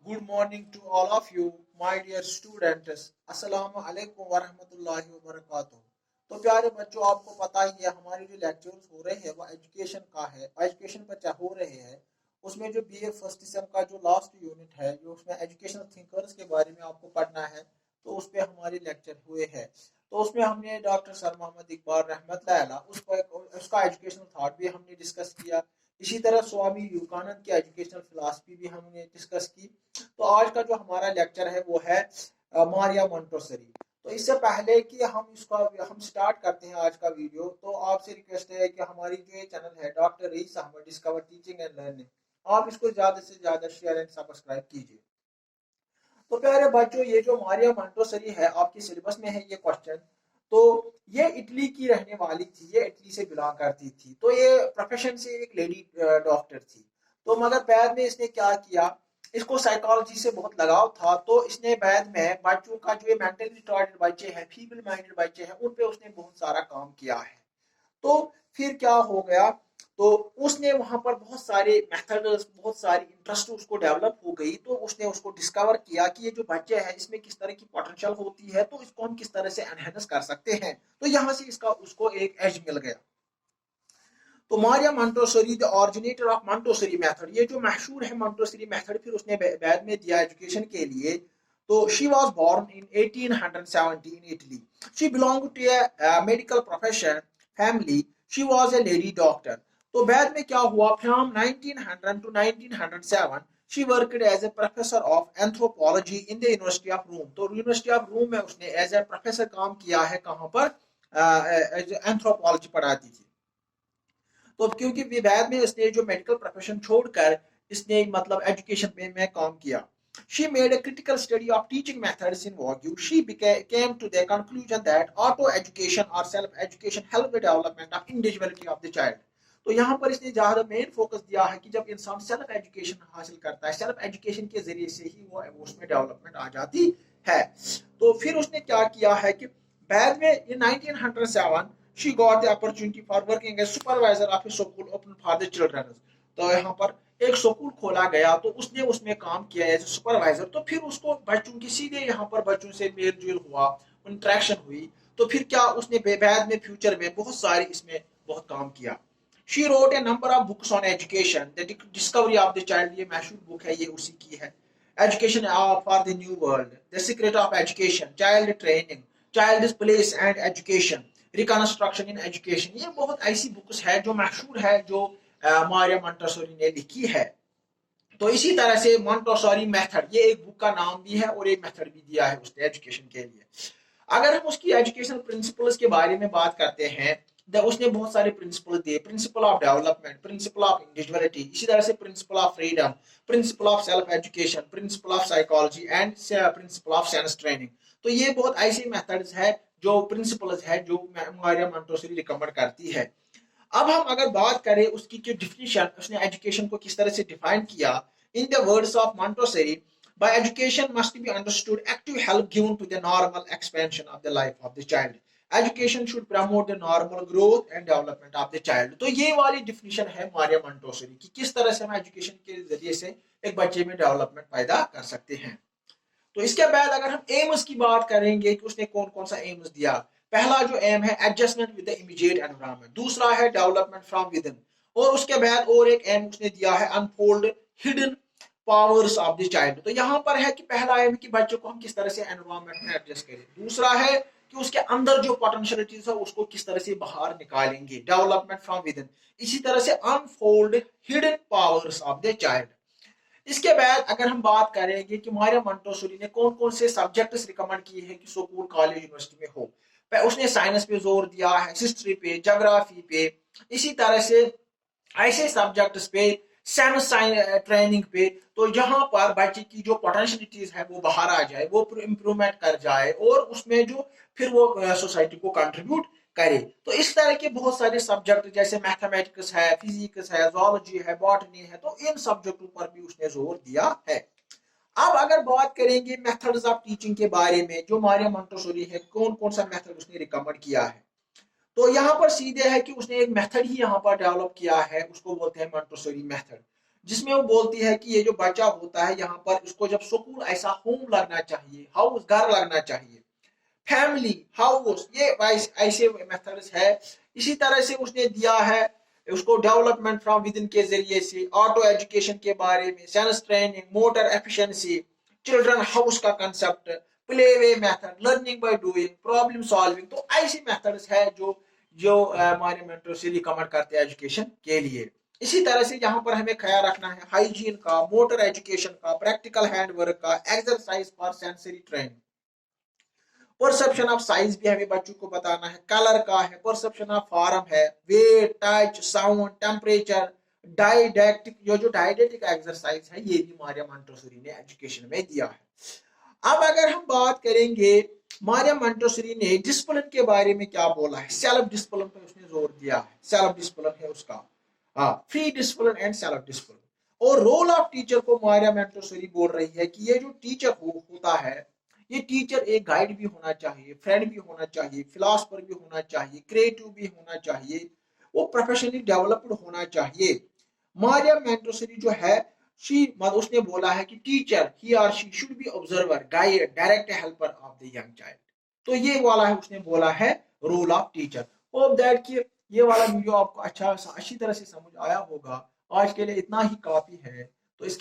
Good morning to all of you, my dear students. अस्सलाम वालेकुम वरहमतुल्लाहि वबरकातुहू। तो प्यारे बच्चों, आपको पता ही है हमारे जो लेक्चर्स हो रहे हैं वो एजुकेशन का है, एजुकेशन पर हो रहे हैं। उसमें जो बीए फर्स्ट सेम का जो लास्ट यूनिट है, जो उसमें एजुकेशनल थिंकर्स के बारे में आपको पढ़ना है, तो उस पर हमारे लेक्चर हुए हैं। तो उसमें हमने डॉक्टर सर मोहम्मद इकबाल रहमतुल्लाह उसका एजुकेशनल थॉट भी हमने डिस्कस किया। इसी तरह स्वामी विवेकानंद की एजुकेशनल फिलॉसफी भी हमने डिस्कस की। तो आज का जो हमारा लेक्चर है वो है मारिया मोंटेसरी। तो इससे पहले कि हम स्टार्ट करते हैं आज का वीडियो, तो आपसे रिक्वेस्ट है कि हमारी जो ये चैनल है doctor Raees Ahmed discover teaching and learning, आप इसको ज्यादा से ज्यादा शेयर एंड सब्सक्राइब कीजिए। तो प्यारे बच्चों, ये जो मारिया मोंटेसरी है आपके सिलेबस में है ये क्वेश्चन। तो ये इटली की रहने वाली थी, ये इटली से बिलोंग करती थी। तो ये प्रोफेशन से एक लेडी डॉक्टर थी। तो मगर बाद में इसने क्या किया, इसको साइकोलॉजी से बहुत लगाव था। तो इसने बाद में बच्चों का जो मेंटली रिटार्डेड बच्चे हैं, फीबल माइंडेड बच्चे हैं, उन पे उसने बहुत सारा काम किया है। तो फिर क्या हो गया, तो उसने वहां पर बहुत सारे मेथड्स, बहुत सारी इंटरेस्ट उसको डेवलप हो गई। तो उसने उसको डिस्कवर किया कि ये जो बच्चे हैं इसमें किस तरह की पोटेंशियल होती है, तो इसको हम किस तरह से एनहेंस कर सकते हैं। तो यहाँ से इसका उसको एक एज मिल गया। तो Maria Montessori the originator of Montessori method, ये जो मशहूर है मोंटेसरी मेथड, फिर उसने बाद में दिया एजुकेशन के लिए। तो she was born in 1870 in Italy. She belong to a medical profession family. She was a lady doctor. तो बाद में क्या हुआ, from 1900 to 1907 she worked as a professor of anthropology in the university of Rome. तो university of रोम में उसने as a professor काम किया है। कहाँ पर? एंथ्रोपोलॉजी पढ़ाती थी। तो क्योंकि बाद में इसने जो मेडिकल प्रोफेशन छोड़कर इसने मतलब एजुकेशन में काम किया। She made a critical study of teaching methods in vogue. She came to the conclusion that auto education or self education help the development of individuality of the child. तो यहाँ पर इसने ज्यादा मेन फोकस दिया है कि जब इंसान सेल्फ एजुकेशन हासिल करता है, सेल्फ एजुकेशन के जरिए से ही वो उसमें डेवलपमेंट आ जाती है। तो फिर उसने क्या किया है कि बाद में in 1907 she got the opportunity for working as supervisor of a school open for the children. तो यहाँ पर एक स्कूल खोला गया, तो उसने उसमें काम किया एज सुपरवाइजर। तो फिर उसको बच्चों की सीधे यहाँ पर बच्चों से मेल जोल हुआ, इंट्रैक्शन हुई। तो फिर क्या उसने बाद में फ्यूचर में बहुत सारे इसमें बहुत काम किया। She wrote a number of books on education. The Discovery of the Child, ये मशहूर बुक है, ये उसी की है। Education for the New World, The Secret of Education, Child Training, Child's Place and Education, Reconstruction in Education। ये बहुत ऐसी बुक्स है जो मशहूर है, जो मारिया मोंटेसरी ने लिखी है। तो इसी तरह से मोंटेसरी मेथड, ये एक बुक का नाम भी है और एक मेथड भी दिया है उसने एजुकेशन के लिए। अगर हम उसकी एजुकेशनल प्रिंसिपल्स के बारे में बात करते हैं, उसने बहुत सारे प्रिंसिपल दिए। Principle of development, principle of individuality, इसी तरह से principle of freedom, principle of self education, principle of psychology and principle of science training. तो ये बहुत ऐसे मेथड्स है, जो प्रिंसिपल्स है, जो मारिया मोंटेसरी रिकमेंड करती है। अब हम अगर बात करें उसकी जो डिफिनीशन, उसने एजुकेशन को किस तरह से डिफाइन किया। In the words of Montessori, by education must be understood active help given to the normal expansion of the life of the child. Education should promote the normal growth and development of the child. तो ये वाली definition है Maria Montessori की, किस तरह से हम education के जरिए से एक बच्चे में डेवलपमेंट पैदा कर सकते हैं। तो इसके बाद अगर हम एम्स की बात करेंगे कि उसने कौन कौन सा एम्स दिया। पहला जो एम है adjustment with the immediate environment, दूसरा है डेवलपमेंट फ्रॉम विद इन, और उसके बाद और एक एम उसने दिया है unfold hidden powers of the child. तो यहाँ पर है कि पहला एम कि बच्चों को हम किस तरह से एनवायरनमेंट में एडजस्ट करें, दूसरा है कि उसके अंदर जो पोटेंशियलिटीज है उसको किस तरह से बाहर निकालेंगे, डेवलपमेंट फ्रॉम विद इन। इसी तरह से unfold hidden powers of the child. इसके बाद अगर हम बात करेंगे कि मारिया मोंटेसरी ने कौन कौन से सब्जेक्ट्स रिकमेंड किए हैं कि स्कूल कॉलेज यूनिवर्सिटी में हो। उसने साइंस पे जोर दिया है, हिस्ट्री पे, ज्योग्राफी पे, इसी तरह से ऐसे सब्जेक्ट्स पे, साइंस ट्रेनिंग पे, तो जहां पर बच्चे की जो पोटेंशियलिटीज है वो बाहर आ जाए, वो इम्प्रूवमेंट कर जाए और उसमें जो फिर वो सोसाइटी को कंट्रीब्यूट करे। तो इस तरह के बहुत सारे सब्जेक्ट जैसे मैथमेटिक्स है, फिजिक्स है, जोलॉजी है, बॉटनी है, तो इन सब्जेक्टों पर भी उसने जोर दिया है। अब अगर बात करेंगे मेथड्स ऑफ टीचिंग के बारे में, जो मारिया मोंटेसरी है कौन कौन सा मेथड उसने रिकमेंड किया है, तो यहाँ पर सीधे है कि उसने एक मेथड ही यहाँ पर डेवलप किया है, उसको बोलते हैं मोंटेसरी मेथड। जिसमें वो बोलती है कि ये जो बच्चा होता है यहाँ पर इसको जब स्कूल ऐसा होम लगना चाहिए, हाउस घर लगना चाहिए, फैमिली हाउस, ये ऐसे मेथड्स है। इसी तरह से उसने दिया है उसको डेवलपमेंट फ्रॉम विद इन के जरिए से, ऑटो एजुकेशन के बारे में, sense training, motor efficiency, children house का concept, play way method, learning by doing, problem solving. तो ऐसी मेथड्स है जो जो हमारे मेंटर से रिकमेंड करते हैं एजुकेशन के लिए। इसी तरह से यहाँ पर हमें ख्याल रखना है हाइजीन का, मोटर एजुकेशन का, प्रैक्टिकल हैंड वर्क का, exercise for sensory training, perception of size भी हमें बच्चों को बताना है, कलर का है, परसेप्शन ऑफ फॉर्म है, वेट, टच, साउंड, टेम्परेचर, डाइडेक्टिक, जो डाइडेटिक एक्सरसाइज है ये भी मारिया मोंटेसोरी ने एजुकेशन में दिया है। अब अगर हम बात करेंगे मारिया मोंटेसोरी ने डिसिप्लिन के बारे में क्या बोला है, सेल्फ डिसिप्लिन पर उसने जोर दिया है, सेल्फ डिसिप्लिन है उसका, हाँ, free discipline and self discipline. और रोल ऑफ टीचर को मारिया मोंटेसोरी बोल रही है कि ये जो टीचर होता है, ये टीचर एक गाइड भी होना चाहिए, फ्रेंड भी होना चाहिए, फिलोसफर भी होना चाहिए, क्रिएटिव भी होना चाहिए, वो प्रोफेशनली डेवलप्ड होना चाहिए। मारिया मोंटेसोरी जो है उसने बोला है कि टीचर ही और she should be observer, guide, direct helper of the young child. तो ये वाला है उसने बोला है role of teacher. Hope that कि ये वाला वीडियो आपको अच्छी तरह से समझ आया होगा। आज के लिए इतना ही काफी है। तो इसके